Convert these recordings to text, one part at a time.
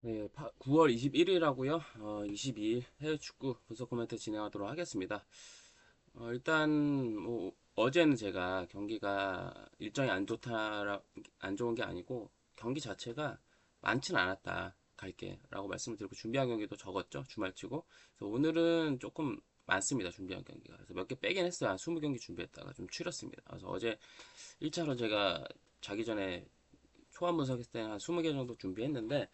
네, 9월 21일하고요. 22일 해외 축구 분석 코멘트 진행하도록 하겠습니다. 일단 뭐 어제는 제가 경기가 일정이 안 좋은 게 아니고 경기 자체가 많진 않았다. 갈게라고 말씀을 드리고 준비한 경기도 적었죠. 주말치고. 그래서 오늘은 조금 많습니다. 준비한 경기가. 그래서 몇 개 빼긴 했어요. 한 20경기 준비했다가 좀 줄였습니다. 그래서 어제 1차로 제가 자기 전에 초안 분석했을 때는 한 20개 정도 준비했는데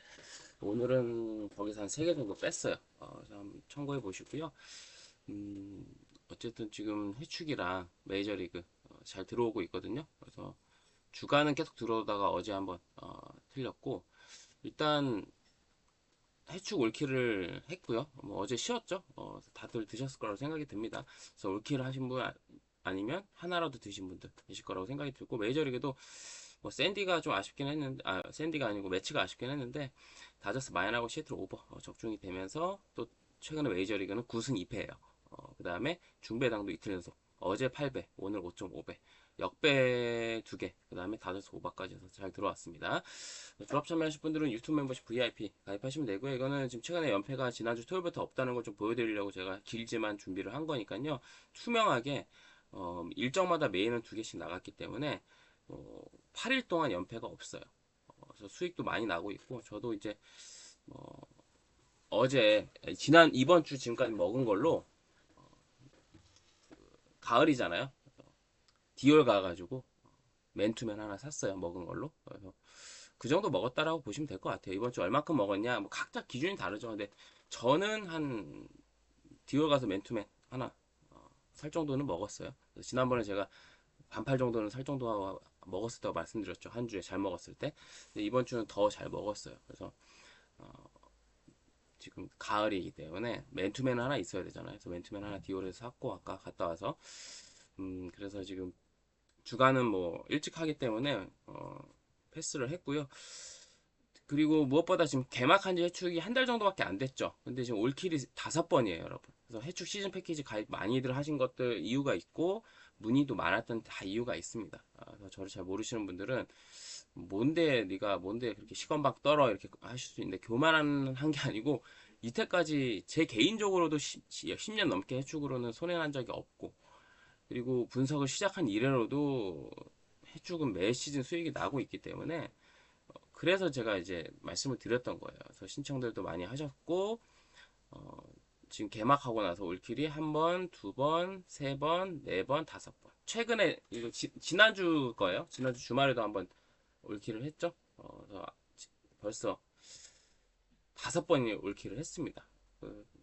오늘은 거기서 한 3개 정도 뺐어요. 그래서 한번 참고해 보시고요. 음, 어쨌든 지금 해축이랑 메이저리그 잘 들어오고 있거든요. 그래서 주간은 계속 들어오다가 어제 한번 틀렸고 일단 해축 올킬을 했고요. 뭐 어제 쉬었죠. 다들 드셨을 거라고 생각이 듭니다. 그래서 올킬을 하신 분 아니면 하나라도 드신 분들 계실 거라고 생각이 들고 메이저리그도 뭐 샌디가 좀 아쉽긴 했는데 샌디가 아니고 매치가 아쉽긴 했는데 다저스 마이너하고 시애틀 오버 적중이 되면서 또 최근에 메이저리그는 9승 2패예요. 그 다음에 중배당도 이틀 연속 어제 8배 오늘 5.5배 역배 2개 그 다음에 다저스 오버까지 해서 잘 들어왔습니다. 졸업 참여하실 분들은 유튜브 멤버십 VIP 가입하시면 되고요. 이거는 지금 최근에 연패가 지난주 토요일부터 없다는 걸 좀 보여드리려고 제가 길지만 준비를 한 거니까요. 투명하게 일정마다 메인은 2개씩 나갔기 때문에 8일 동안 연패가 없어요. 그래서 수익도 많이 나고 있고 저도 이제 어제 지난 이번 주 지금까지 먹은 걸로 가을이잖아요. 디올 가가지고 맨투맨 하나 샀어요. 먹은 걸로. 그래서 그 정도 먹었다라고 보시면 될 것 같아요. 이번 주 얼마큼 먹었냐? 뭐 각자 기준이 다르죠. 근데 저는 한 디올 가서 맨투맨 하나 살 정도는 먹었어요. 지난번에 제가 반팔 정도는 살 정도 먹었을 때고 말씀드렸죠. 한 주에 잘 먹었을 때. 근데 이번 주는 더 잘 먹었어요. 그래서 지금 가을이기 때문에 맨투맨 하나 있어야 되잖아요. 그래서 맨투맨 하나 디올에서 샀고 아까 갔다 와서 그래서 지금 주간은 뭐 일찍 하기 때문에 패스를 했고요. 그리고 무엇보다 지금 개막한 지 해축이 한 달 정도밖에 안 됐죠. 근데 지금 올킬이 5번이에요, 여러분. 그래서 해축 시즌 패키지 가입 많이들 하신 것들 이유가 있고 문의도 많았던 다 이유가 있습니다. 그래서 저를 잘 모르시는 분들은 뭔데 네가 뭔데 그렇게 시건방 떨어 이렇게 하실 수 있는데 교만한 게 아니고 이때까지 제 개인적으로도 10년 넘게 해축으로는 손해난 적이 없고 그리고 분석을 시작한 이래로도 해축은 매 시즌 수익이 나고 있기 때문에 그래서 제가 이제 말씀을 드렸던 거예요. 그래서 신청들도 많이 하셨고 어, 지금 개막하고 나서 올킬이 한 번, 두 번, 세 번, 네 번, 5번. 최근에 이거 지난주 거예요. 지난주 주말에도 한번 올킬을 했죠. 그래서 벌써 5번이 올킬을 했습니다.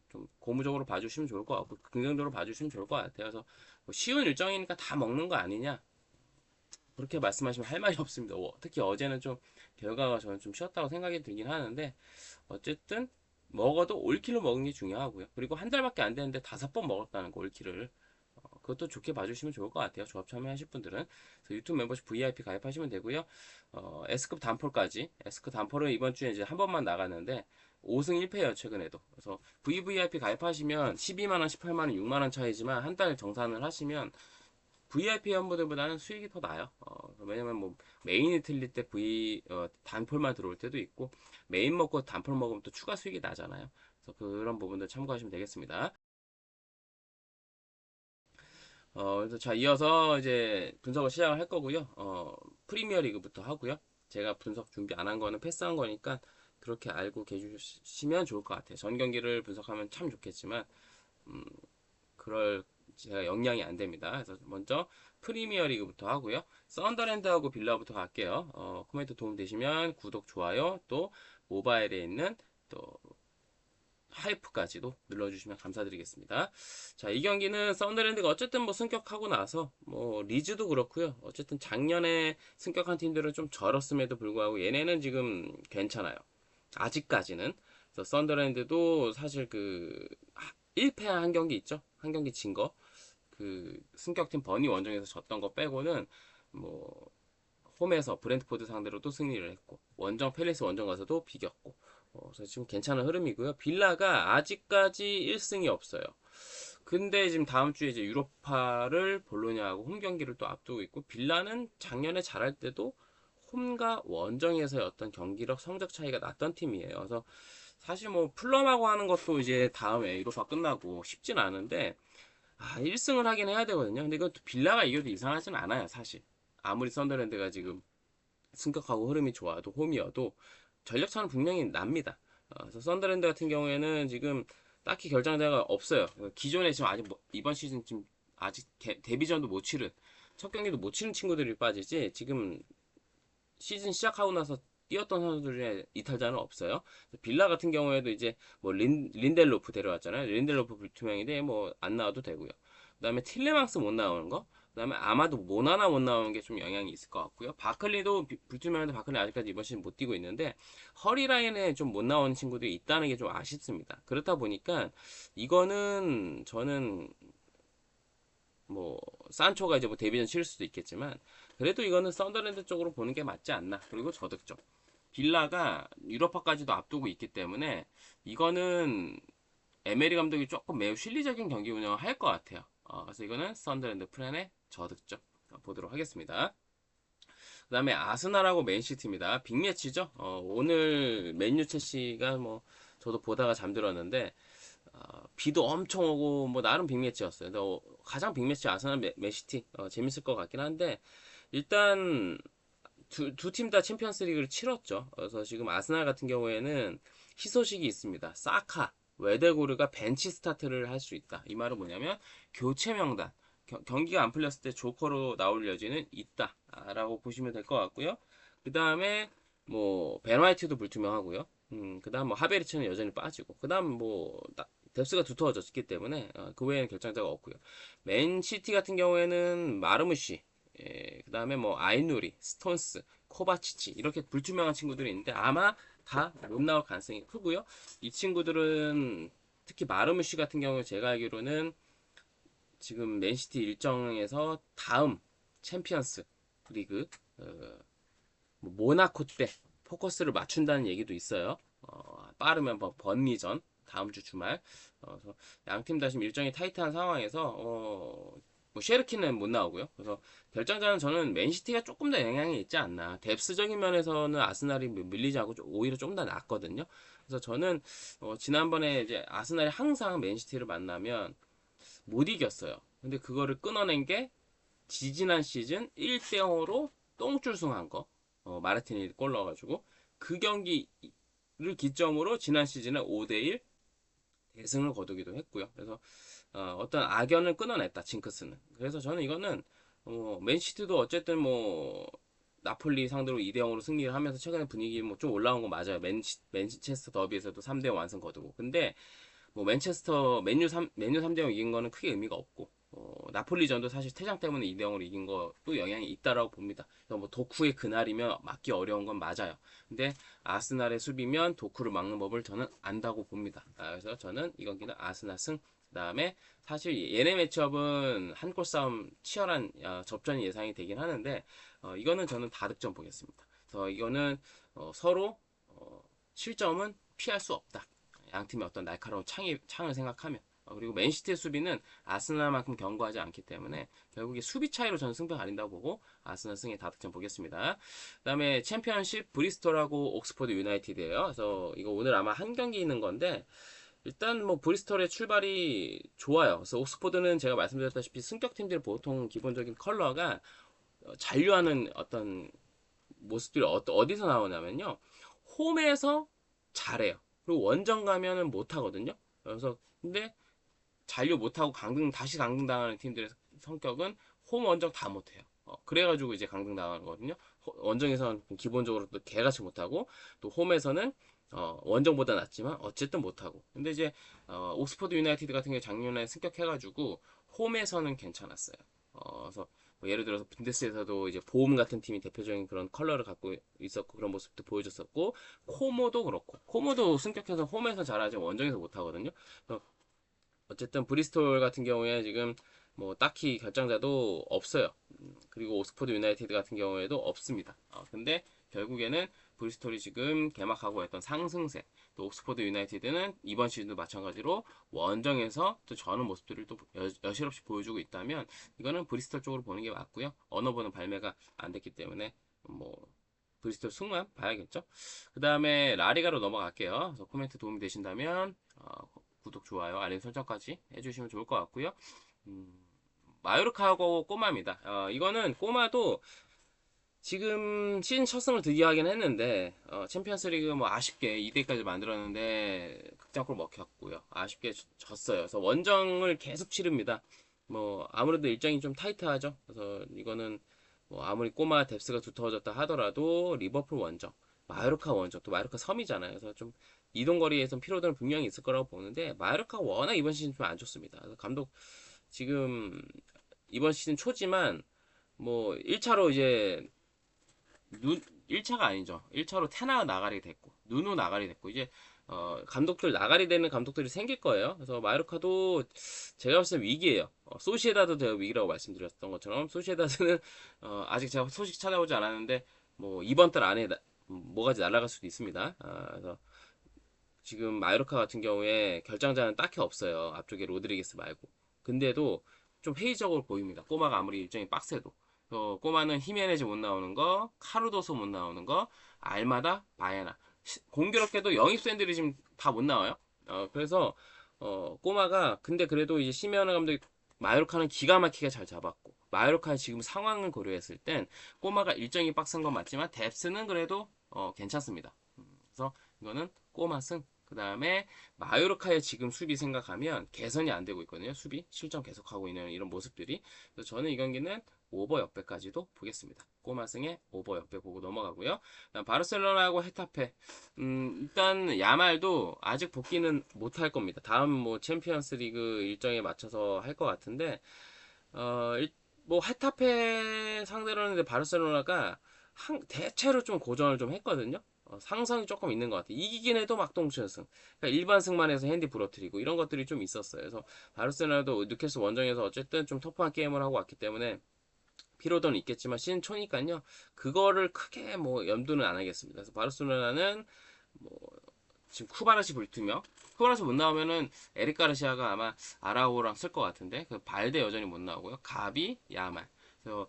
좀 고무적으로 봐주시면 좋을 것 같고 긍정적으로 봐주시면 좋을 것 같아요. 그래서 뭐 쉬운 일정이니까 다 먹는 거 아니냐 그렇게 말씀하시면 할 말이 없습니다. 특히 어제는 좀 결과가 저는 좀 쉬었다고 생각이 들긴 하는데 어쨌든 먹어도 올킬로 먹은 게 중요하고요. 그리고 한 달밖에 안 되는데 5번 먹었다는 거 올킬을 그것도 좋게 봐주시면 좋을 것 같아요. 조합 참여하실 분들은 그래서 유튜브 멤버십 VIP 가입하시면 되고요. S급 단폴까지 S급 단폴은 이번 주에 이제 한 번만 나갔는데 5승 1패예요 최근에도. 그래서 VVIP 가입하시면 12만 원, 18만 원, 6만 원 차이지만 한 달 정산을 하시면 VIP 회원분들보다는 수익이 더 나요. 왜냐면 뭐 메인이 틀릴 때 단폴만 들어올 때도 있고 메인 먹고 단폴 먹으면 또 추가 수익이 나잖아요. 그래서 그런 부분들 참고하시면 되겠습니다. 그래서 자 이어서 이제 분석을 시작을 할 거고요. 프리미어 리그부터 하고요. 제가 분석 준비 안 한 거는 패스한 거니까 그렇게 알고 계시면 좋을 것 같아요. 전 경기를 분석하면 참 좋겠지만 그럴 제가 역량이 안 됩니다. 그래서 먼저 프리미어 리그부터 하고요. 썬더랜드하고 빌라부터 갈게요. 코멘트 도움 되시면 구독, 좋아요, 또 모바일에 있는 또 하이프까지도 눌러주시면 감사드리겠습니다. 자, 이 경기는 썬더랜드가 어쨌든 뭐 승격하고 나서 뭐 리즈도 그렇고요. 어쨌든 작년에 승격한 팀들은 좀 절었음에도 불구하고 얘네는 지금 괜찮아요. 아직까지는. 그래서 썬더랜드도 사실 그 1패 한 경기 있죠? 한 경기 진 거. 그 승격팀 버니 원정에서 졌던 거 빼고는 뭐 홈에서 브랜트포드 상대로도 승리를 했고 원정 팰리스 원정 가서도 비겼고 그래서 지금 괜찮은 흐름이고요. 빌라가 아직까지 1승이 없어요. 근데 지금 다음 주에 이제 유로파를 볼로냐하고 홈 경기를 또 앞두고 있고 빌라는 작년에 잘할 때도 홈과 원정에서의 어떤 경기력 성적 차이가 났던 팀이에요. 그래서 사실 뭐 풀럼하고 하는 것도 이제 다음에 유로파 끝나고 쉽진 않은데 1승을 하긴 해야 되거든요. 근데 이것도 빌라가 이겨도 이상하진 않아요, 사실. 아무리 썬더랜드가 지금 승격하고 흐름이 좋아도 홈이어도 전력차는 분명히 납니다. 그래서 썬더랜드 같은 경우에는 지금 딱히 결장자가 없어요. 기존에 지금 아직 이번 시즌 지금 아직 데뷔전도 못 치른 첫 경기도 못 치른 친구들이 빠지지 지금 시즌 시작하고 나서 뛰었던 선수들 중에 이탈자는 없어요. 빌라 같은 경우에도 이제 뭐 린델로프 데려왔잖아요. 린델로프 불투명인데 뭐 안 나와도 되고요. 그다음에 틸레망스 못 나오는 거. 그다음에 아마도 모나나 못 나오는 게 좀 영향이 있을 것 같고요. 바클리도 불투명한데 바클리 아직까지 이번 시즌 못 뛰고 있는데 허리 라인에 좀 못 나오는 친구들이 있다는 게 좀 아쉽습니다. 그렇다 보니까 이거는 저는 뭐 산초가 이제 뭐 데뷔전 칠 수도 있겠지만 그래도 이거는 썬더랜드 쪽으로 보는 게 맞지 않나. 그리고 저득점. 빌라가 유럽파까지도 앞두고 있기 때문에 이거는 에메리 감독이 조금 매우 실리적인 경기 운영을 할 것 같아요. 그래서 이거는 썬더랜드 프렌의 저득점 보도록 하겠습니다. 그 다음에 아스날하고 맨시티입니다. 빅매치죠. 오늘 맨유 첼시가 뭐 저도 보다가 잠들었는데 비도 엄청 오고 뭐 나름 빅매치였어요. 가장 빅매치 아스날 맨시티 재밌을 것 같긴 한데 일단 두 팀 다 챔피언스 리그를 치렀죠. 그래서 지금 아스날 같은 경우에는 희소식이 있습니다. 사카, 웨데고르가 벤치 스타트를 할 수 있다. 이 말은 뭐냐면 교체 명단. 경기가 안 풀렸을 때 조커로 나올 여지는 있다라고 보시면 될 것 같고요. 그 다음에 뭐 벤 화이트도 불투명하고요. 그 다음 뭐 하베리츠는 여전히 빠지고 그 다음 뭐 뎁스가 두터워졌기 때문에 그 외에는 결정자가 없고요. 맨시티 같은 경우에는 마르무시, 그 다음에 뭐 아이누리, 스톤스, 코바치치 이렇게 불투명한 친구들이 있는데 아마 다 못 나올 가능성이 크고요. 이 친구들은 특히 마르무시 같은 경우 제가 알기로는 지금 맨시티 일정에서 다음 챔피언스 리그 뭐 모나코 때 포커스를 맞춘다는 얘기도 있어요. 빠르면 뭐 번미전 다음 주 주말. 그래서 양팀 다 지금 일정이 타이트한 상황에서 뭐 쉐르키는 못 나오고요. 그래서 결정자는 저는 맨시티가 조금 더 영향이 있지 않나. 뎁스적인 면에서는 아스날이 밀리지 않고 오히려 좀 더 낫거든요. 그래서 저는 지난번에 이제 아스날이 항상 맨시티를 만나면 못 이겼어요. 근데 그거를 끊어낸 게 지지난 시즌 1대 0으로 똥줄승한 거. 마르티니 골 넣어가지고 그 경기를 기점으로 지난 시즌에 5대1 대승을 거두기도 했고요. 그래서 어떤 악연을 끊어냈다 징크스는. 그래서 저는 이거는 맨시티도 어쨌든 뭐 나폴리 상대로 2대 0으로 승리를 하면서 최근에 분위기 뭐 좀 올라온 거 맞아요. 맨체스터 더비에서도 3대 0 완승 거두고. 근데 뭐 맨유 3대 0 이긴 거는 크게 의미가 없고 나폴리전도 사실 퇴장 때문에 2대 0으로 이긴 것도 영향이 있다라고 봅니다. 그래서 뭐 도쿠의 그날이면 막기 어려운 건 맞아요. 근데 아스날의 수비면 도쿠를 막는 법을 저는 안다고 봅니다. 그래서 저는 이 경기는 아스날 승. 그다음에 사실 얘네 매치업은 한 골 싸움 치열한 접전이 예상이 되긴 하는데 이거는 저는 다득점 보겠습니다. 그래서 이거는 서로 실점은 피할 수 없다. 양 팀의 어떤 날카로운 창을 생각하면 그리고 맨시티의 수비는 아스날만큼 견고하지 않기 때문에 결국에 수비 차이로 저는 승패 가린다고 보고 아스날 승에 다득점 보겠습니다. 그 다음에 챔피언십 브리스톨하고 옥스포드 유나이티드예요. 그래서 이거 오늘 아마 한 경기 있는 건데 일단 뭐 브리스톨의 출발이 좋아요. 그래서 옥스포드는 제가 말씀드렸다시피 승격팀들 보통 기본적인 컬러가 잔류하는 어떤 모습들이 어디서 나오냐면요. 홈에서 잘해요. 그리고 원정 가면은 못하거든요. 그래서 근데 잔류 못하고 다시 강등당하는 팀들의 성격은 홈 원정 다 못해요. 그래가지고 이제 강등당하는 거거든요. 원정에서는 기본적으로 또 개같이 못하고 또 홈에서는 원정보다 낫지만 어쨌든 못하고. 근데 이제 옥스퍼드 유나이티드 같은 경우 작년에 승격해가지고 홈에서는 괜찮았어요. 그래서 뭐 예를 들어서 분데스에서도 이제 보험 같은 팀이 대표적인 그런 컬러를 갖고 있었고 그런 모습도 보여줬었고 코모도 그렇고 코모도 승격해서 홈에서 잘하지 원정에서 못하거든요. 어쨌든 브리스톨 같은 경우에 지금 뭐 딱히 결정자도 없어요. 그리고 옥스포드 유나이티드 같은 경우에도 없습니다. 근데 결국에는 브리스톨이 지금 개막하고 있던 상승세, 또 옥스포드 유나이티드는 이번 시즌도 마찬가지로 원정에서 또 저는 모습들을 또 여실없이 보여주고 있다면 이거는 브리스톨 쪽으로 보는 게 맞고요. 언어보는 발매가 안 됐기 때문에 뭐 브리스톨 승만 봐야겠죠. 그 다음에 라리가로 넘어갈게요. 그래서 코멘트 도움이 되신다면 구독, 좋아요, 알림 설정까지 해주시면 좋을 것 같고요. 음, 마요르카하고 꼬마입니다. 이거는 꼬마도 지금 시즌 첫 승을 드디어 하긴 했는데 챔피언스리그 뭐 아쉽게 2대까지 만들었는데 극장골 먹혔고요. 아쉽게 졌어요. 그래서 원정을 계속 치릅니다. 뭐 아무래도 일정이 좀 타이트하죠. 그래서 이거는 뭐 아무리 꼬마 뎁스가 두터워졌다 하더라도 리버풀 원정, 마요르카 원정, 또 마요르카 섬이잖아요. 그래서 좀 이동 거리에선 피로도는 분명히 있을 거라고 보는데 마요르카가 워낙 이번 시즌 좀 안 좋습니다. 그래서 감독 지금 이번 시즌 초지만 뭐 1차로 이제 1차가 아니죠. 1차로 테나 나가리 됐고, 누누 나가리 됐고, 이제, 감독들 나가리 되는 감독들이 생길 거예요. 그래서 마요르카도 제가 봤을 때 위기예요. 소시에다도 제가 위기라고 말씀드렸던 것처럼, 소시에다드는, 아직 제가 소식 찾아보지 않았는데, 뭐, 이번 달 안에 뭐가지 날아갈 수도 있습니다. 그래서 지금 마요르카 같은 경우에 결정자는 딱히 없어요. 앞쪽에 로드리게스 말고. 근데도 좀 회의적으로 보입니다. 꼬마가 아무리 일정이 빡세도. 꼬마는 히메네즈 못 나오는 거, 카루도소 못 나오는 거, 알마다, 바에나. 공교롭게도 영입생들이 지금 다 못 나와요. 그래서 꼬마가 근데 그래도 이제 시메오네 감독이 마요르카는 기가 막히게 잘 잡았고 마요르카의 지금 상황을 고려했을 땐 꼬마가 일정이 빡센 건 맞지만 뎁스는 그래도 괜찮습니다. 그래서 이거는 꼬마 승. 그 다음에 마요르카의 지금 수비 생각하면 개선이 안 되고 있거든요. 수비 실점 계속하고 있는 이런 모습들이. 그래서 저는 이 경기는 오버 역배까지도 보겠습니다. 꼬마 승에 오버 역배 보고 넘어가고요. 바르셀로나하고 헤타페. 일단 야말도 아직 복귀는 못 할 겁니다. 다음 뭐 챔피언스리그 일정에 맞춰서 할 것 같은데 뭐 헤타페 상대로는 이제 바르셀로나가 대체로 좀 고전을 좀 했거든요. 상성이 조금 있는 것 같아요. 이기긴 해도 막동치승. 그러니까 일반 승만 해서 핸디 부러뜨리고 이런 것들이 좀 있었어요. 그래서 바르셀로나도 뉴캐슬 원정에서 어쨌든 좀 터프한 게임을 하고 왔기 때문에 피로도는 있겠지만 시즌 초니까요. 그거를 크게 뭐 염두는 안 하겠습니다. 그래서 바르셀로나는 뭐 지금 쿠바라시 불투명. 쿠바라시 못 나오면은 에릭 가르시아가 아마 아라오랑 쓸 것 같은데 그 발데 여전히 못 나오고요. 가비, 야말. 그래서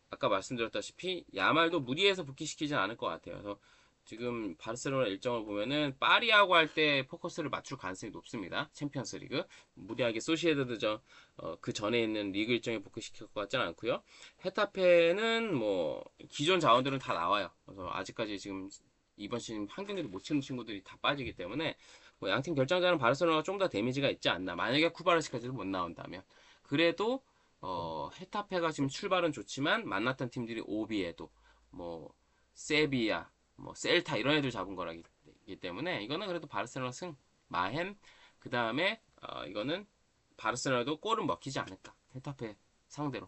아까 말씀드렸다시피 야말도 무리해서 복귀시키진 않을 것 같아요. 그래서 지금 바르셀로나 일정을 보면은 파리하고 할 때 포커스를 맞출 가능성이 높습니다. 챔피언스리그 무리하게 소시에드드전 그 전에 있는 리그 일정에 복귀시킬 것 같지는 않고요. 헤타페는 뭐 기존 자원들은 다 나와요. 그래서 아직까지 지금 이번 시즌 한 경기도 못 치는 친구들이 다 빠지기 때문에 뭐 양팀 결정자는 바르셀로나가 좀 더 데미지가 있지 않나. 만약에 쿠바르시까지도 못 나온다면 그래도 헤타페가 지금 출발은 좋지만 만났던 팀들이 오비에도 뭐 세비야 뭐 셀타 이런 애들 잡은 거라기 때문에 이거는 그래도 바르셀로나 승 마헨 그 다음에 이거는 바르셀로나도 골은 먹히지 않을까 헤타페 상대로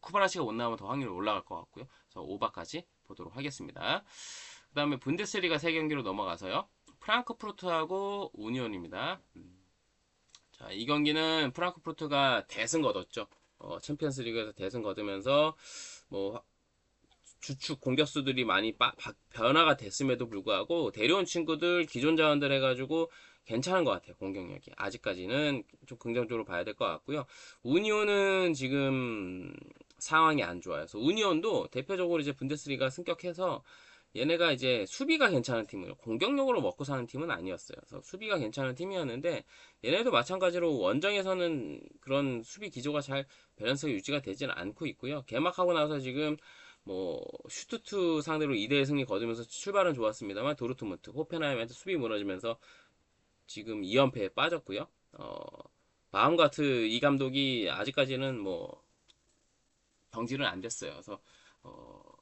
쿠바라시가 못 나오면 더 확률이 올라갈 것 같고요. 그래서 오바까지 보도록 하겠습니다. 그 다음에 분데스리가 3경기로 넘어가서요. 프랑크푸르트하고 우니온입니다. 자, 이 경기는 프랑크푸르트가 대승 거뒀죠. 챔피언스리그에서 대승 거두면서 뭐 주축 공격수들이 많이 변화가 됐음에도 불구하고 데려온 친구들 기존 자원들 해가지고 괜찮은 것 같아요. 공격력이 아직까지는 좀 긍정적으로 봐야 될 것 같고요. 우니온은 지금 상황이 안 좋아요. 그래서 우니온도 대표적으로 이제 분데스리가 승격해서 얘네가 이제 수비가 괜찮은 팀을 공격력으로 먹고 사는 팀은 아니었어요. 그래서 수비가 괜찮은 팀이었는데 얘네도 마찬가지로 원정에서는 그런 수비 기조가 잘 밸런스가 유지가 되지는 않고 있고요. 개막하고 나서 지금 뭐 슈투트 상대로 2대1 승리 거두면서 출발은 좋았습니다만 도르트문트, 호펜하임한테 수비 무너지면서 지금 2연패에 빠졌고요. 바움가트 이 감독이 아직까지는 뭐 경질은 안 됐어요. 그래서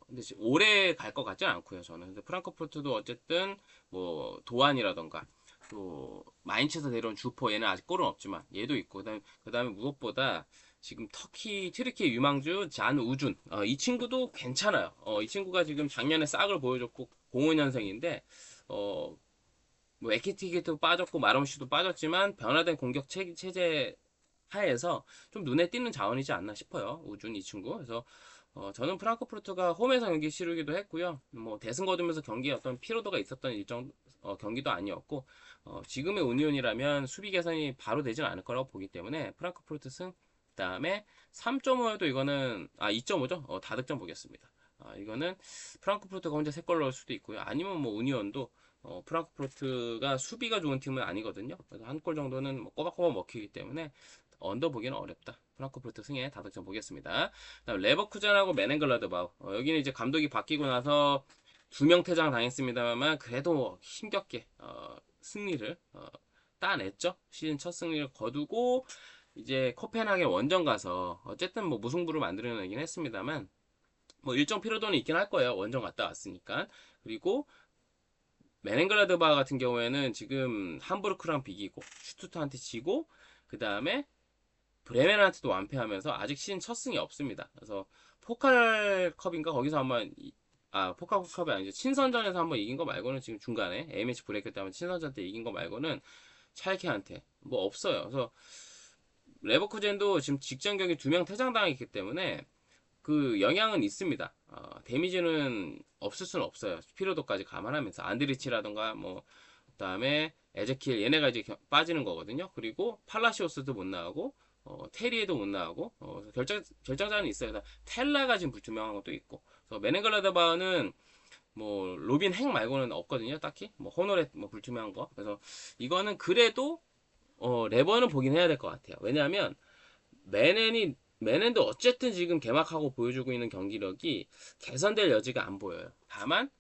근데 오래 갈 것 같지는 않고요. 저는 근데 프랑크푸르트도 어쨌든 뭐 도안이라던가 또 마인츠에서 데려온 주포 얘는 아직 골은 없지만 얘도 있고 그다음에 무엇보다 지금 터키 트리키의 유망주 잔 우준 이 친구도 괜찮아요. 이 친구가 지금 작년에 싹을 보여줬고 05년생인데 뭐 에키티게도 빠졌고 마럼슈도 빠졌지만 변화된 공격 체제 하에서 좀 눈에 띄는 자원이지 않나 싶어요. 우준 이 친구. 그래서 저는 프랑크푸르트가 홈에서 경기 치르기도 했고요. 뭐 대승 거두면서 경기에 어떤 피로도가 있었던 일정 경기도 아니었고 지금의 우니온이라면 수비 개선이 바로 되진 않을 거라고 보기 때문에 프랑크푸르트 승 그다음에 3.5여도 이거는 2.5죠. 다득점 보겠습니다. 이거는 프랑크푸르트가 혼자 3골 넣을 수도 있고요. 아니면 뭐 우니온도 프랑크푸르트가 수비가 좋은 팀은 아니거든요. 그래서 1골 정도는 뭐 꼬박꼬박 먹히기 때문에 언더 보기는 어렵다. 프랑크푸르트 승에 다득점 보겠습니다. 그다음 레버쿠젠하고 메넨글라드바우. 여기는 이제 감독이 바뀌고 나서 2명 퇴장 당했습니다만 그래도 힘겹게 승리를 따냈죠. 시즌 첫 승리를 거두고 이제 코펜하겐 원정 가서 어쨌든 뭐 무승부를 만들어내긴 했습니다만 뭐 일정 피로도는 있긴 할 거예요. 원정 갔다 왔으니까. 그리고 메넨글라드바 같은 경우에는 지금 함부르크랑 비기고 슈투트한테 지고 그 다음에 브레멘한테도 완패하면서 아직 시즌 첫 승이 없습니다. 그래서 포칼컵인가 거기서 한번 포칼컵이 아니죠. 친선전에서 한번 이긴 거 말고는 지금 중간에 A매치 브레이크 때 한번 친선전 때 이긴 거 말고는 샬케한테 뭐 없어요. 그래서 레버쿠젠도 지금 직전 경기 2명 퇴장당했기 때문에 그 영향은 있습니다. 데미지는 없을 수는 없어요. 피로도까지 감안하면서 안드리치라던가 뭐 그다음에 에제키엘 얘네가 이제 빠지는 거거든요. 그리고 팔라시오스도 못 나가고 테리에도 못 나가고 결정자는 있어요. 그래서 텔라가 지금 불투명한 것도 있고. 그래서 메넨글라드바는 뭐 로빈 핵 말고는 없거든요. 딱히 뭐 호노레 뭐 불투명한 거. 그래서 이거는 그래도 레버는 보긴 해야 될 것 같아요. 왜냐하면 메넨도 어쨌든 지금 개막하고 보여주고 있는 경기력이 개선될 여지가 안 보여요. 다만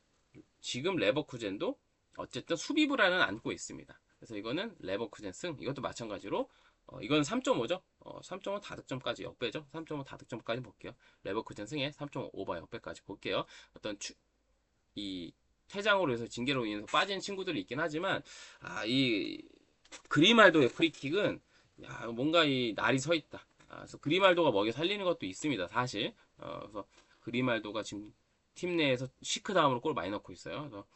지금 레버쿠젠도 어쨌든 수비 불안은 안고 있습니다. 그래서 이거는 레버쿠젠 승. 이것도 마찬가지로 이건 3.5죠. 3.5 다득점까지 역배죠. 3.5 다득점까지 볼게요. 레버쿠젠 승에 3.5 오버 역배까지 볼게요. 이 퇴장으로 해서 징계로 인해서 빠진 친구들이 있긴 하지만 이 그리말도의 프리킥은 뭔가 이 날이 서 있다. 그래서 그리말도가 먹여 살리는 것도 있습니다. 사실. 그래서 그리말도가 지금 팀 내에서 시크 다음으로 골 많이 넣고 있어요. 그래서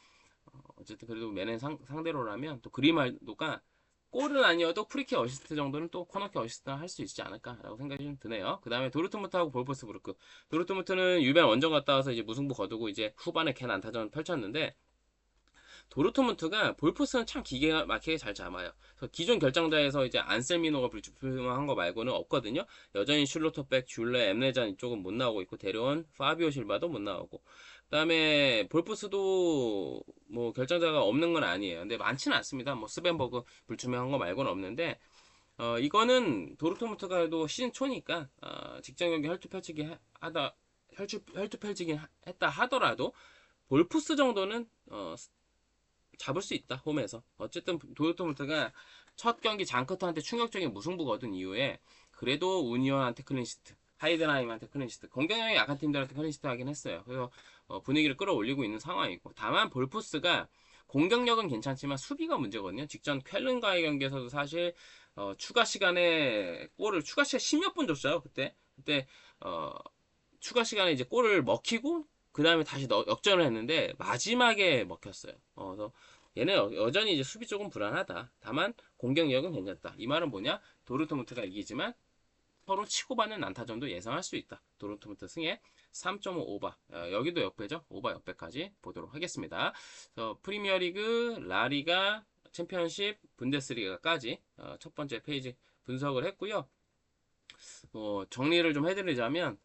어쨌든 그래도 메넨 상대로라면 또 그리말도가 골은 아니어도 프리킥 어시스트 정도는 또 코너킥 어시스트 할 수 있지 않을까라고 생각이 좀 드네요. 그 다음에 도르트문트하고 볼프스부르크. 도르트문트는 유벤 원정 갔다 와서 이제 무승부 거두고 이제 후반에 캔 안타전 펼쳤는데 도르트문트가 볼프스는 참 기가 막히게 잘 잡아요. 그래서 기존 결정자에서 이제 안셀미노가 불투명한 거 말고는 없거든요. 여전히 슐로터백, 슐레, 엠레잔 이쪽은 못 나오고 있고 데려온 파비오 실바도 못 나오고. 그다음에 볼프스도 뭐 결정자가 없는 건 아니에요. 근데 많지는 않습니다. 뭐 스벤버그 불투명한 거 말고는 없는데 이거는 도르트문트가 해도 시즌 초니까 직전 경기 혈투 펼치긴 했다 하더라도 볼프스 정도는 잡을 수 있다 홈에서. 어쨌든 도요토모트가 첫 경기 장커트한테 충격적인 무승부가 얻은 이후에 그래도 우니온한테 클린시트, 하이덴하임한테 클린시트, 공격력이 약한 팀들한테 클린시트 하긴 했어요. 그래서 분위기를 끌어올리고 있는 상황이고, 다만 볼프스가 공격력은 괜찮지만 수비가 문제거든요. 직전 쾰른과의 경기에서도 사실 추가 시간에 추가 시간 10몇 분 줬어요. 그때 추가 시간에 이제 골을 먹히고 그 다음에 다시 역전을 했는데 마지막에 먹혔어요. 그래서 얘는 여전히 이제 수비 쪽은 불안하다. 다만 공격력은 괜찮다. 이 말은 뭐냐? 도르트문트가 이기지만 서로 치고받는 난타전도 예상할 수 있다. 도르트문트 승에 3.5 오바. 여기도 역배죠. 오바 역배까지 보도록 하겠습니다. 그래서 프리미어리그, 라리가, 챔피언십, 분데스리가까지 첫 번째 페이지 분석을 했고요. 정리를 좀 해드리자면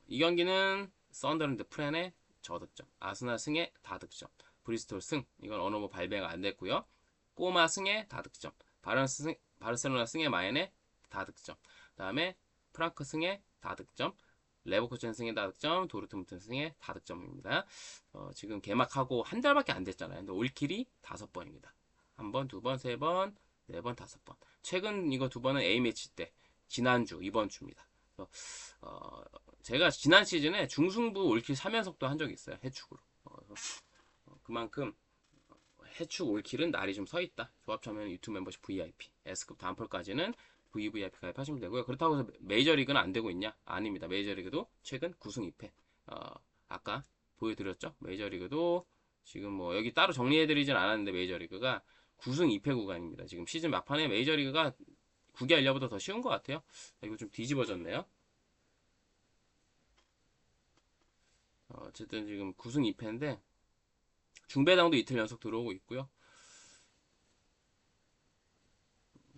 이 경기는 썬더랜드 프렌의 저득점, 아스날 승의 다득점, 브리스톨 승, 이건 어느 뭐 발배가 안 됐고요. 꼬마 승의 다득점, 바르셀로나 승의 마엔의 다득점, 다음에 프랑크 승의 다득점, 레버쿠젠 승의 다득점, 도르트문트 승의 다득점입니다. 지금 개막하고 한 달밖에 안 됐잖아요. 근데 올킬이 5번입니다. 한 번, 두 번, 세 번, 네 번, 5번. 최근 이거 2번은 A매치 때, 지난주, 이번 주입니다. 제가 지난 시즌에 중승부 올킬 3연속도 한 적이 있어요. 해축으로. 그만큼 해축 올킬은 날이 좀 서 있다. 조합 참여는 유튜브 멤버십 VIP, S급 다음펄까지는 VVIP 가입하시면 되고요. 그렇다고 해서 메이저리그는 안 되고 있냐? 아닙니다. 메이저리그도 최근 9승 2패. 아까 보여드렸죠? 메이저리그도 지금 뭐 여기 따로 정리해드리진 않았는데 메이저리그가 9승 2패 구간입니다. 지금 시즌 막판에 메이저리그가 구기 알려보다 더 쉬운 것 같아요. 이거 좀 뒤집어졌네요. 어쨌든 지금 9승 2패인데 중배당도 이틀 연속 들어오고 있고요.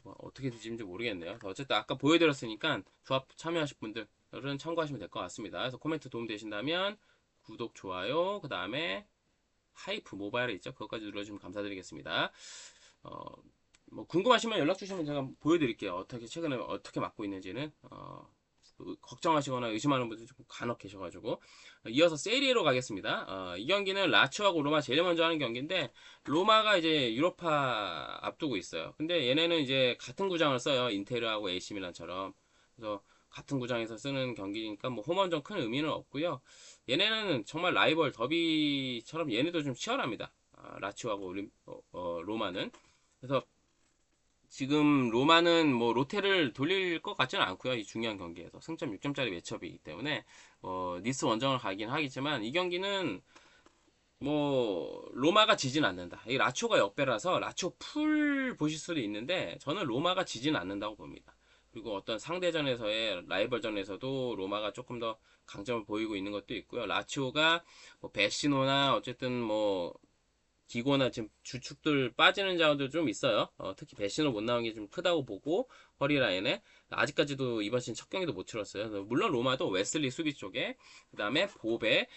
어떻게 뒤집는지 모르겠네요. 어쨌든 아까 보여드렸으니까 조합 참여하실 분들은 참고하시면 될 것 같습니다. 그래서 코멘트 도움 되신다면 구독, 좋아요, 그 다음에 하이프 모바일에 있죠. 그것까지 눌러주시면 감사드리겠습니다. 어, 뭐 궁금하시면 연락 주시면 제가 보여드릴게요. 어떻게 최근에 어떻게 맡고 있는지는 걱정하시거나 의심하는 분들이 좀 간혹 계셔가지고 이어서 세리에로 가겠습니다. 이 경기는 라츠오하고 로마 제일 먼저 하는 경기인데 로마가 이제 유로파 앞두고 있어요. 근데 얘네는 이제 같은 구장을 써요. 인테르하고 AC 밀란처럼. 그래서 같은 구장에서 쓰는 경기니까 뭐 홈원전 큰 의미는 없고요. 얘네는 정말 라이벌 더비처럼 얘네도 좀 치열합니다. 라츠오하고 로마는. 그래서 지금 로마는 뭐 로테를 돌릴 것 같지는 않고요. 이 중요한 경기에서 승점 6점짜리 매첩이기 때문에 니스 원정을 가긴 하겠지만 이 경기는 뭐 로마가 지진 않는다. 이 라초가 역배라서 라초 풀 보실 수도 있는데 저는 로마가 지진 않는다고 봅니다. 그리고 어떤 상대전에서의 라이벌전에서도 로마가 조금 더 강점을 보이고 있는 것도 있고요. 라치오가 뭐 베시노나 어쨌든 뭐 기고나 지금 주축들 빠지는 자원도 좀 있어요. 특히 배신을 못 나온 게 좀 크다고 보고 허리 라인에 아직까지도 이번 시즌 첫 경기도 못 치렀어요. 물론 로마도 웨슬리 수비 쪽에 그다음에 보베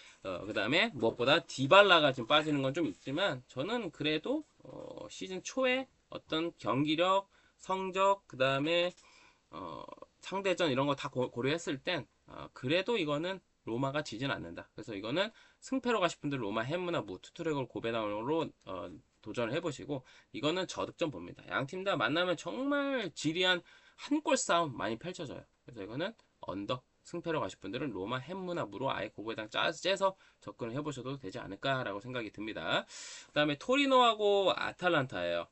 그다음에 무엇보다 디발라가 지금 빠지는 건 좀 있지만 저는 그래도 시즌 초에 어떤 경기력, 성적 그다음에 상대전 이런 거 다 고려했을 땐 그래도 이거는 로마가 지진 않는다. 그래서 이거는 승패로 가실 분들 로마 햄무나 무 투트랙을 고배당으로 도전을 해보시고 이거는 저득점 봅니다. 양 팀 다 만나면 정말 지리한 한 골 싸움 많이 펼쳐져요. 그래서 이거는 언더 승패로 가실 분들은 로마 햄무나 무로 아예 고배당 째서 접근을 해보셔도 되지 않을까라고 생각이 듭니다. 그 다음에 토리노하고 아탈란타예요.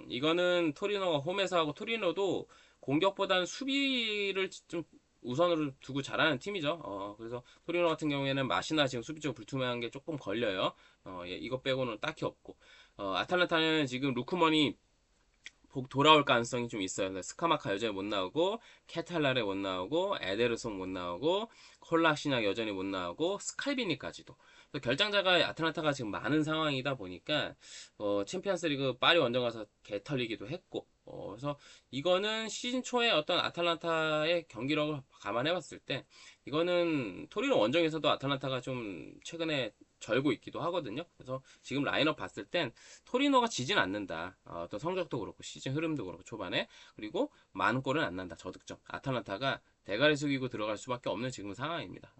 이거는 토리노가 홈에서 하고 토리노도 공격보다는 수비를 좀 우선으로 두고 잘하는 팀이죠. 그래서 토리노 같은 경우에는 맛이나 지금 수비적으로 불투명한 게 조금 걸려요. 예, 이것 빼고는 딱히 없고. 아탈란타는 지금 루크먼이 돌아올 가능성이 좀 있어요. 스카마카 여전히 못 나오고, 케탈라레 못 나오고, 에데르송 못 나오고, 콜라시나 여전히 못 나오고, 스칼비니까지도. 결장자가 아틀란타가 지금 많은 상황이다 보니까 챔피언스리그 파리 원정 가서 개털리기도 했고, 그래서 이거는 시즌 초에 어떤 아틀란타의 경기력을 감안해봤을 때 이거는 토리노 원정에서도 아틀란타가 좀 최근에 절고 있기도 하거든요. 그래서 지금 라인업 봤을 땐 토리노가 지진 않는다. 어떤 성적도 그렇고 시즌 흐름도 그렇고 초반에 그리고 많은 골은 안 난다. 저득점. 아탈란타가 대가리 숙이고 들어갈 수밖에 없는 지금 상황입니다.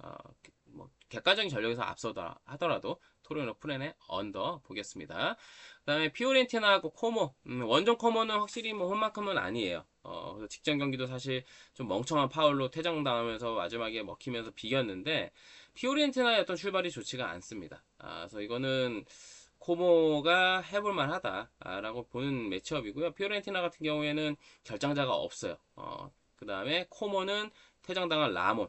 뭐 객관적인 전력에서 앞서다 하더라도 토리노 프렌의 언더 보겠습니다. 그다음에 피오렌티나하고 코모. 원정 코모는 확실히 뭐 홈만큼은 아니에요. 그래서 직전 경기도 사실 좀 멍청한 파울로 퇴장당하면서 마지막에 먹히면서 비겼는데 피오렌티나의 어떤 출발이 좋지가 않습니다. 그래서 이거는 코모가 해볼만 하다라고 보는 매치업이고요. 피오렌티나 같은 경우에는 결장자가 없어요. 그 다음에 코모는 퇴장당한 라몬,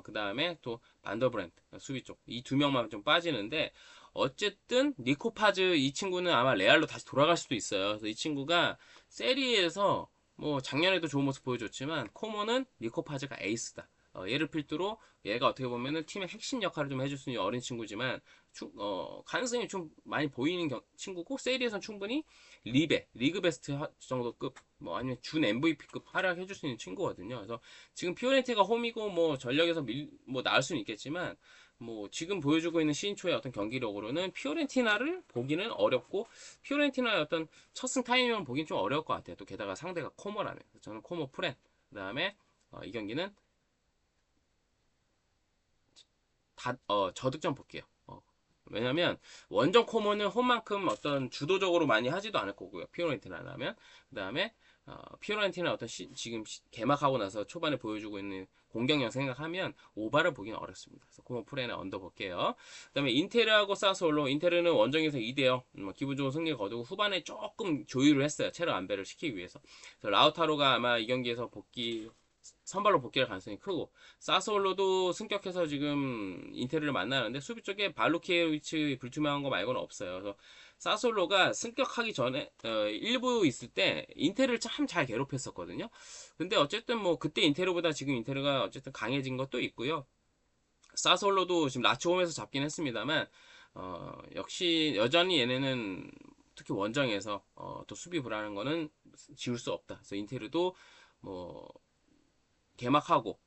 그 다음에 또 반더브렌트 수비 쪽 이 두 명만 좀 빠지는데 어쨌든 니코파즈 이 친구는 아마 레알로 다시 돌아갈 수도 있어요. 그래서 이 친구가 세리에서 뭐 작년에도 좋은 모습 보여줬지만 코모는 니코파즈가 에이스다. 얘를 필두로 얘가 어떻게 보면은 팀의 핵심 역할을 좀 해줄 수 있는 어린 친구지만 가능성이 좀 많이 보이는 친구고 세리에선 충분히 리그 베스트 정도급 뭐 아니면 준 MVP급 활약해줄 수 있는 친구거든요. 그래서 지금 피오렌티가 홈이고 뭐 전력에서 뭐 나을 수는 있겠지만 뭐 지금 보여주고 있는 시즌초의 어떤 경기력으로는 피오렌티나를 보기는 어렵고 피오렌티나의 어떤 첫 승 타이밍을 보기는 좀 어려울 것 같아요. 또 게다가 상대가 코모라면 저는 코모 프렌 그 다음에 이 경기는 저득점 볼게요. 왜냐면 원정 코모는 홈만큼 어떤 주도적으로 많이 하지도 않을 거고요. 피오렌티나라면 그 다음에 피오렌티나 어떤 지금 개막하고 나서 초반에 보여주고 있는 공격력 생각하면 오바를 보기는 어렵습니다. 그래서 코모 프렌에 언더 볼게요. 그 다음에 인테르하고 사솔로 인테르는 원정에서 2대0 기분 좋은 승리 거두고 후반에 조금 조율을 했어요. 체력 안배를 시키기 위해서. 그래서 라우타로가 아마 이 경기에서 선발로 복귀할 가능성이 크고 사스올로도 승격해서 지금 인테르를 만나는데 수비 쪽에 발루키에위치 불투명한 거 말고는 없어요. 그래서 사솔로가 승격하기 전에 일부 있을 때 인테르를 참 잘 괴롭혔었거든요. 근데 어쨌든 뭐 그때 인테르보다 지금 인테르가 어쨌든 강해진 것도 있고요. 사솔로도 지금 라치오홈에서 잡긴 했습니다만 역시 여전히 얘네는 특히 원정에서 또 수비 불안한 거는 지울 수 없다. 그래서 인테르도 뭐 개막하고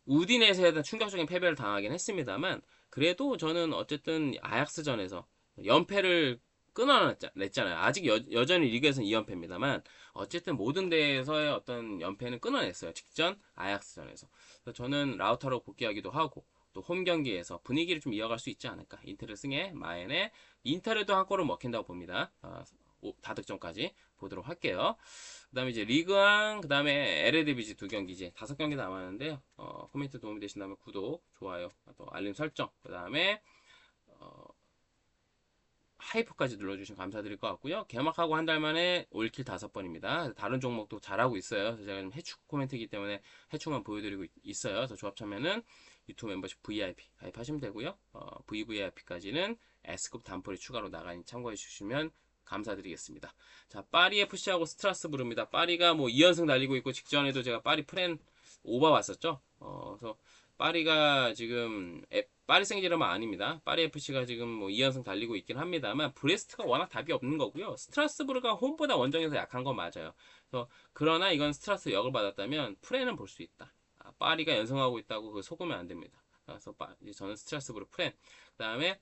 우디네스에 대한 충격적인 패배를 당하긴 했습니다만 그래도 저는 어쨌든 아약스전에서 연패를 끊어냈잖아요. 아직 여전히 리그에서는 2연패입니다만 어쨌든 모든 대회에서의 어떤 연패는 끊어냈어요. 직전 아약스전에서. 그래서 저는 라우타로 복귀하기도 하고 또 홈 경기에서 분위기를 좀 이어갈 수 있지 않을까. 인테르 승에 마엔에 인테르도 한 골을 먹힌다고 봅니다. 다득점까지 보도록 할게요. 그 다음에 이제 리그왕, 그 다음에 에레디비지 두 경기 이제 5경기 남았는데요. 코멘트 도움이 되신다면 구독, 좋아요, 또 알림 설정, 그 다음에 하이프까지 눌러주시면 감사드릴 것 같고요. 개막하고 한 달 만에 올킬 5번입니다. 다른 종목도 잘하고 있어요. 그래서 제가 지금 해축 코멘트이기 때문에 해축만 보여드리고 있어요. 그래서 조합 참여는 유튜브 멤버십 VIP 가입하시면 되고요. VVIP까지는 S급 단폴이 추가로 나가니 참고해 주시면 감사드리겠습니다. 자, 파리 FC하고 스트라스부르입니다. 파리가 뭐 2연승 달리고 있고 직전에도 제가 파리 프렌 오버 봤었죠. 그래서 파리가 지금 파리 생제르맹 아닙니다. 파리 FC가 지금 뭐 2연승 달리고 있긴 합니다만 브레스트가 워낙 답이 없는 거고요. 스트라스부르가 홈보다 원정에서 약한 건 맞아요. 그래서 그러나 이건 스트라스 역을 받았다면 프렌은 볼 수 있다. 파리가 연승하고 있다고 그 속으면 안 됩니다. 그래서 이제 저는 스트라스부르 프렌. 그다음에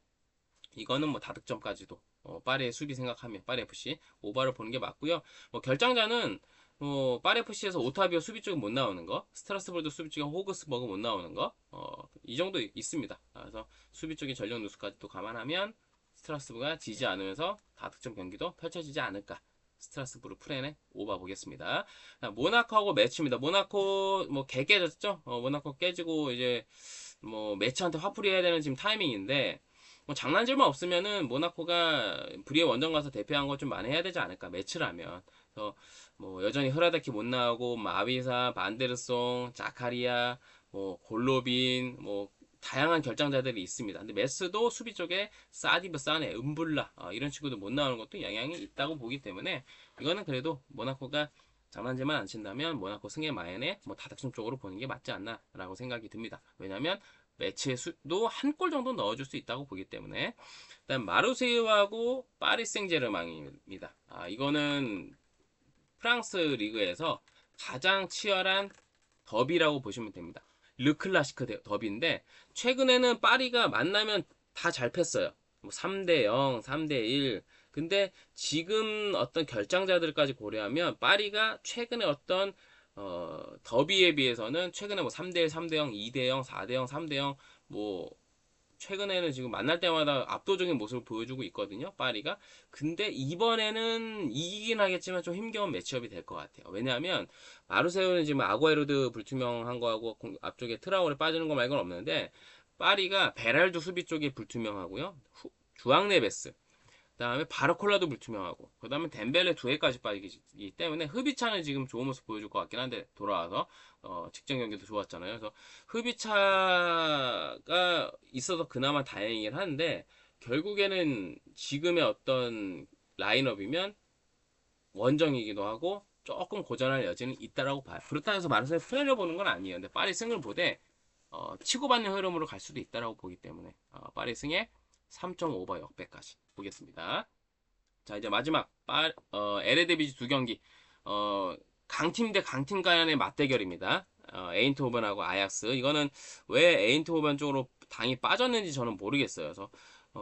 이거는 뭐 다득점까지도 파리의 수비 생각하면 파리 FC 오버를 보는 게 맞고요. 뭐 결장자는 뭐 파리 FC에서 오타비오 수비 쪽에 못 나오는 거, 스트라스부르도 수비 쪽에 호그스버그 못 나오는 거, 이 정도 있습니다. 그래서 수비 쪽의 전력 누수까지 또 감안하면 스트라스부가 지지 않으면서 다득점 경기도 펼쳐지지 않을까. 스트라스부르 프렌에 오버 보겠습니다. 모나코하고 매치입니다. 모나코 뭐 개 깨졌죠? 모나코 깨지고 이제 뭐 매치한테 화풀이 해야 되는 지금 타이밍인데 뭐 장난질만 없으면은 모나코가 브리에 원정 가서 대표한 거 좀 만회해야 되지 않을까 매치라면. 그래서 뭐 여전히 흐라데키 못 나오고 마비사, 반데르송, 자카리아, 뭐 골로빈, 뭐 다양한 결정자들이 있습니다. 근데 메스도 수비 쪽에 사디브, 사네, 은블라 이런 친구들 못 나오는 것도 영향이 있다고 보기 때문에 이거는 그래도 모나코가 장난질만 안 친다면 모나코 승의 마연에 뭐 다득점 쪽으로 보는 게 맞지 않나라고 생각이 듭니다. 왜냐하면 매치의 수도 한 골 정도 넣어줄 수 있다고 보기 때문에 일단 마르세유하고 파리 생제르맹입니다. 이거는 프랑스 리그에서 가장 치열한 더비라고 보시면 됩니다. 르클라시크 더비인데 최근에는 파리가 만나면 다 잘 팼어요. 뭐 3대 0, 3대 1. 근데 지금 어떤 결장자들까지 고려하면 파리가 최근에 어떤 더비에 비해서는 최근에 뭐 3대 1, 3대 0, 2대 0, 4대 0, 3대 0, 뭐 최근에는 지금 만날 때마다 압도적인 모습을 보여주고 있거든요. 파리가. 근데 이번에는 이기긴 하겠지만 좀 힘겨운 매치업이 될 것 같아요. 왜냐하면 마르세유는 지금 아구에로드 불투명한 거하고 앞쪽에 트라우레 빠지는 거 말고는 없는데 파리가 베랄도 수비 쪽에 불투명하고요. 주앙 네베스 그다음에 바르콜라도 불투명하고 그다음에 덴벨레 두 회까지 빠지기 때문에 흐비차는 지금 좋은 모습 보여줄 것 같긴 한데 돌아와서 직전 경기도 좋았잖아요. 그래서 흐비차가 있어서 그나마 다행이긴 한데 결국에는 지금의 어떤 라인업이면 원정이기도 하고 조금 고전할 여지는 있다라고 봐요. 그렇다고 해서 마르세유 프레를 보는 건 아니에요. 근데 파리 승을 보되 치고받는 흐름으로 갈 수도 있다라고 보기 때문에 파리 승에 3.5바 역배까지 보겠습니다. 자 이제 마지막 에레디비지 두 경기 강팀 대 강팀 간의 맞대결입니다. 에인트호벤하고 아약스 이거는 왜 에인트호벤 쪽으로 당이 빠졌는지 저는 모르겠어요. 그래서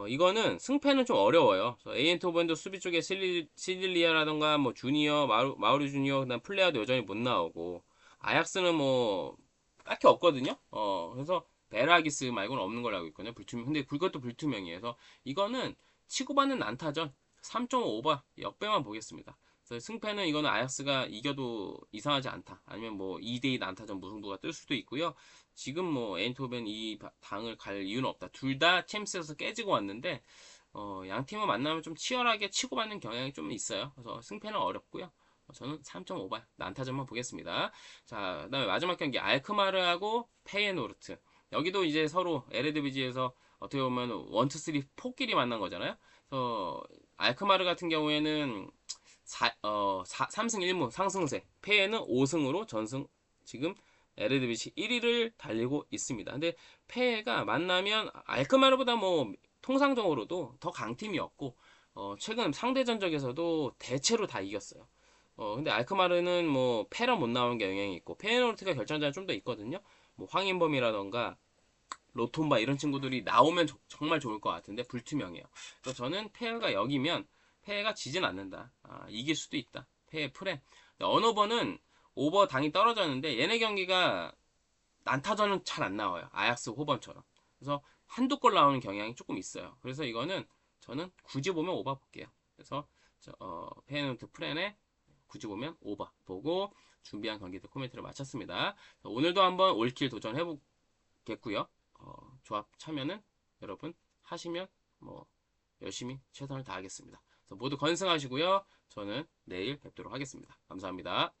이거는 승패는 좀 어려워요. 에인트호벤도 수비 쪽에 시딜리아라던가 뭐 주니어 마우리 주니어 그다음 플레이어도 여전히 못 나오고 아약스는 뭐 딱히 없거든요. 그래서 베라기스 말고는 없는 걸로 알고 있거든요. 불투명. 근데 그것도 불투명이에요. 그래서 이거는 치고받는 난타전 3.5바 역배만 보겠습니다. 그래서 승패는 이거는 아약스가 이겨도 이상하지 않다. 아니면 뭐 2대2 난타전 무승부가 뜰 수도 있고요. 지금 뭐 에인트호벤 이 당을 갈 이유는 없다. 둘 다 챔스에서 깨지고 왔는데 양 팀을 만나면 좀 치열하게 치고받는 경향이 좀 있어요. 그래서 승패는 어렵고요. 저는 3.5바 난타전만 보겠습니다. 자, 그다음에 마지막 경기 알크마르하고 페예노르트. 여기도 이제 서로 에레디비지에서 어떻게 보면 1, 2, 3, 4끼리 만난 거잖아요. 그래서 알크마르 같은 경우에는 3승 1무 상승세, 페예는 5승으로 전승 지금 에레디비지 1위를 달리고 있습니다. 근데 페예가 만나면 알크마르보다 뭐 통상적으로도 더 강팀이었고 최근 상대 전적에서도 대체로 다 이겼어요. 근데 알크마르는 뭐 페라 못 나오는 게 영향이 있고 페예노르트가 결정자는 좀 더 있거든요. 뭐 황인범이라던가 로톰바 이런 친구들이 나오면 정말 좋을 것 같은데 불투명해요. 그래서 저는 페어가 여기면 페어가 지진 않는다. 이길 수도 있다. 페어 프레. 언어버는 오버 당이 떨어졌는데 얘네 경기가 난타전은 잘 안 나와요. 아약스 호번처럼. 그래서 한두 골 나오는 경향이 조금 있어요. 그래서 이거는 저는 굳이 보면 오버 볼게요. 그래서 페어노트 프렌에 굳이 보면 오버 보고 준비한 경기들 코멘트를 마쳤습니다. 오늘도 한번 올킬 도전해보겠고요. 조합 참여는 여러분 하시면 뭐 열심히 최선을 다하겠습니다. 그래서 모두 건승하시고요. 저는 내일 뵙도록 하겠습니다. 감사합니다.